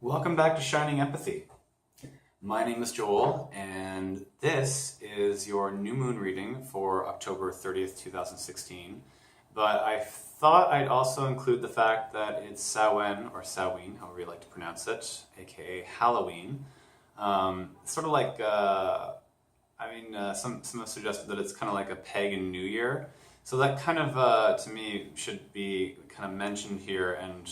Welcome back to Shining Empathy. My name is Joel, and this is your new moon reading for October 30th, 2016. But I thought I'd also include the fact that it's Samhain, or Samhain, however you like to pronounce it, aka Halloween. Sort of like, some have suggested that it's kind of like a pagan New Year. So that kind of, to me, should be kind of mentioned here and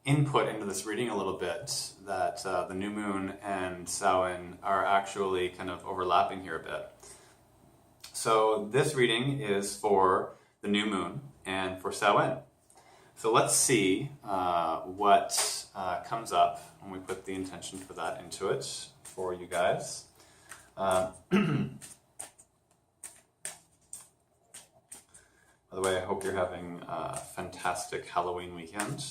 input into this reading a little bit, that the new moon and Samhain are actually kind of overlapping here a bit. So this reading is for the new moon and for Samhain. So let's see what comes up when we put the intention for that into it for you guys. By the way, I hope you're having a fantastic Halloween weekend.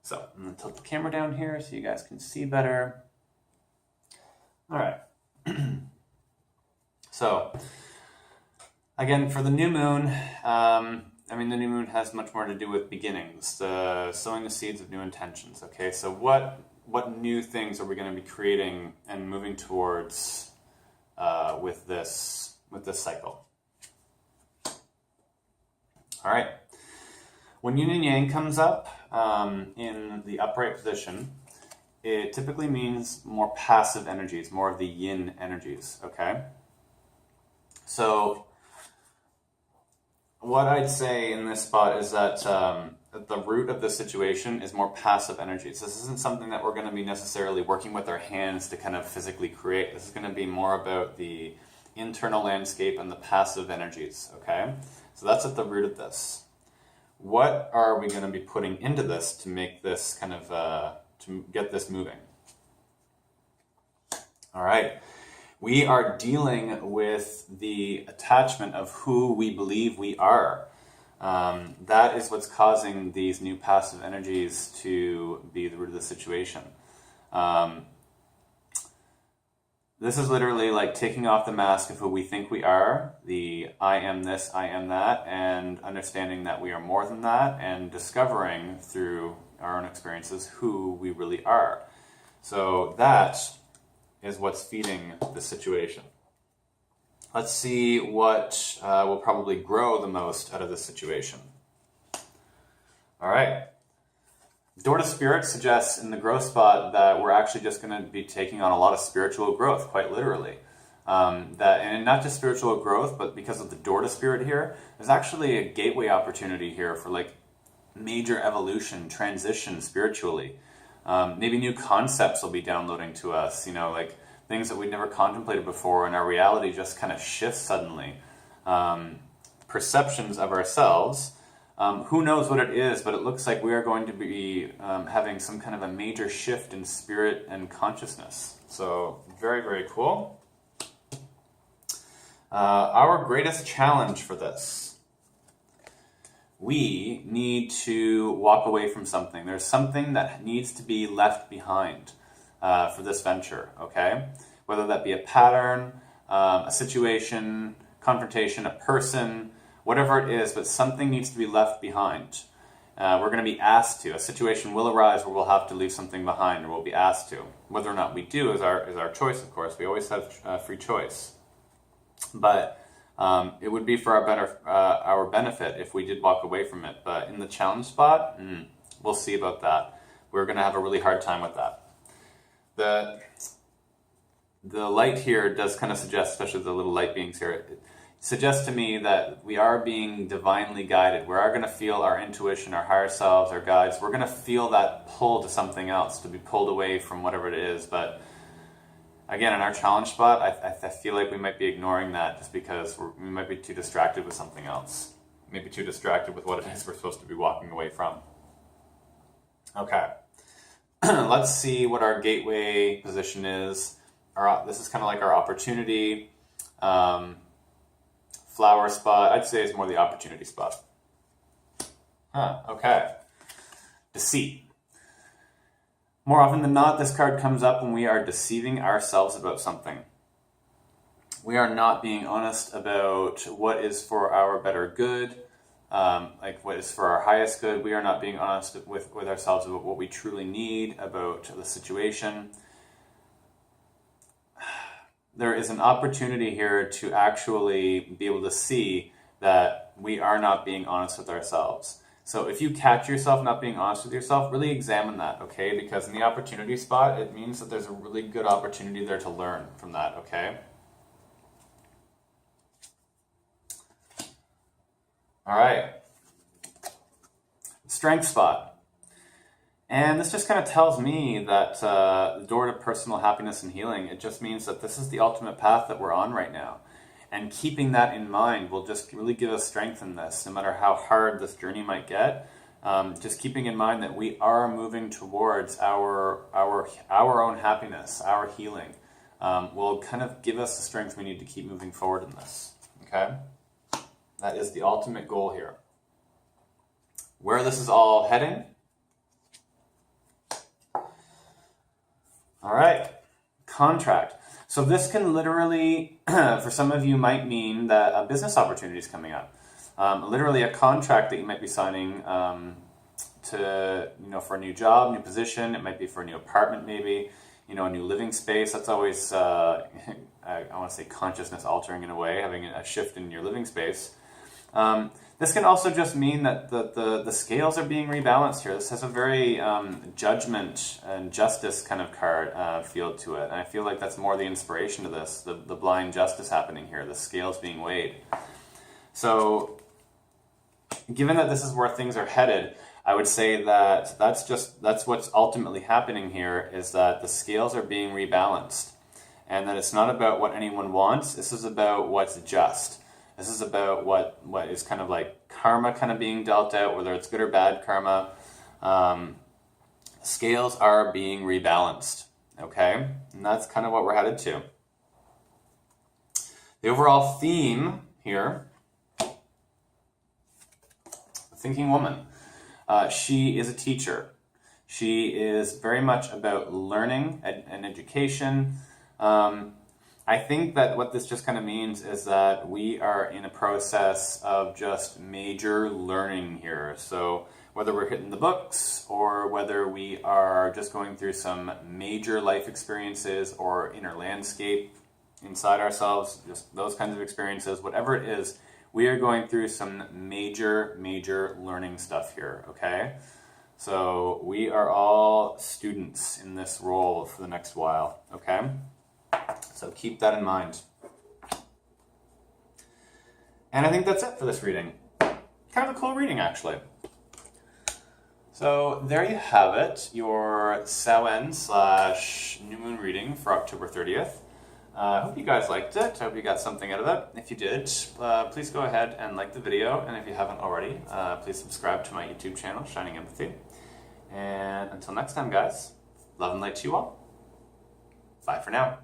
So I'm going to tilt the camera down here so you guys can see better. All right. So, again, for the new moon, the new moon has much more to do with beginnings, sowing the seeds of new intentions. Okay, so what new things are we going to be creating and moving towards with this cycle? All right. When yin and yang comes up in the upright position, it typically means more passive energies, more of the yin energies, okay? So what I'd say in this spot is that the root of the situation is more passive energies. This isn't something that we're going to be necessarily working with our hands to kind of physically create. This is going to be more about the internal landscape and the passive energies, okay? So that's at the root of this. What are we going to be putting into this to make this kind of, to get this moving? All right. We are dealing with the attachment of who we believe we are. That is what's causing these new passive energies to be the root of the situation. This is literally like taking off the mask of who we think we are, the I am this, I am that, and understanding that we are more than that, and discovering through our own experiences who we really are. So that is what's feeding the situation. Let's see what will probably grow the most out of this situation. All right. Door to Spirit suggests in the growth spot that we're actually just going to be taking on a lot of spiritual growth, quite literally. And not just spiritual growth, but because of the Door to Spirit here, there's actually a gateway opportunity here for like major evolution, transition spiritually. Maybe new concepts will be downloading to us, like things that we'd never contemplated before, and our reality just kind of shifts suddenly. Perceptions of ourselves. Who knows what it is, but it looks like we are going to be having some kind of a major shift in spirit and consciousness. So, very, very cool. Our greatest challenge for this. We need to walk away from something. There's something that needs to be left behind for this venture, okay? Whether that be a pattern, a situation, confrontation, a person, whatever it is, but something needs to be left behind. We're going to be asked to. A situation will arise where we'll have to leave something behind, or we'll be asked to. Whether or not we do is our choice, of course. We always have free choice. But it would be for our benefit if we did walk away from it. But in the challenge spot, we'll see about that. We're going to have a really hard time with that. The light here does kind of suggest, especially the little light beings here, it suggests to me that we are being divinely guided. We are going to feel our intuition, our higher selves, our guides. We're going to feel that pull to something else, to be pulled away from whatever it is. But again, in our challenge spot, I feel like we might be ignoring that just because we might be too distracted with something else. Maybe too distracted with what it is we're supposed to be walking away from. Okay. Let's see what our gateway position is. This is kind of like our opportunity flower spot, I'd say is more the opportunity spot. Okay. Deceit. More often than not, this card comes up when we are deceiving ourselves about something. We are not being honest about what is for our better good, like what is for our highest good. We are not being honest with ourselves about what we truly need, about the situation. There is an opportunity here to actually be able to see that we are not being honest with ourselves. So if you catch yourself not being honest with yourself, really examine that, okay? Because in the opportunity spot, it means that there's a really good opportunity there to learn from that, okay? All right. Strength spot. And this just kind of tells me that the door to personal happiness and healing, it just means that this is the ultimate path that we're on right now. And keeping that in mind will just really give us strength in this, no matter how hard this journey might get. Just keeping in mind that we are moving towards our own happiness, our healing, will kind of give us the strength we need to keep moving forward in this. Okay? That is the ultimate goal here. Where this is all heading. All right. Contract. So this can literally, for some of you, might mean that a business opportunity is coming up. Literally a contract that you might be signing to, for a new job, new position. It might be for a new apartment, maybe, a new living space. That's always, I want to say, consciousness altering in a way, having a shift in your living space. This can also just mean that the scales are being rebalanced here. This has a very judgment and justice kind of card feel to it. And I feel like that's more the inspiration to this, the blind justice happening here, the scales being weighed. So given that this is where things are headed, I would say that that's what's ultimately happening here, is that the scales are being rebalanced. And that it's not about what anyone wants, this is about what's just. This is about what is kind of like karma kind of being dealt out, whether it's good or bad karma. Scales are being rebalanced, okay? And that's kind of what we're headed to. The overall theme here, thinking woman. She is a teacher. She is very much about learning and education. I think that what this just kind of means is that we are in a process of just major learning here. So whether we're hitting the books or whether we are just going through some major life experiences or inner landscape inside ourselves, just those kinds of experiences, whatever it is, we are going through some major learning stuff here, okay? So we are all students in this role for the next while, okay? So keep that in mind. And I think that's it for this reading. Kind of a cool reading, actually. So there you have it, your Samhain / New Moon reading for October 30th. I hope you guys liked it. I hope you got something out of it. If you did, please go ahead and like the video. And if you haven't already, please subscribe to my YouTube channel, Shining Empathy. And until next time, guys, love and light to you all. Bye for now.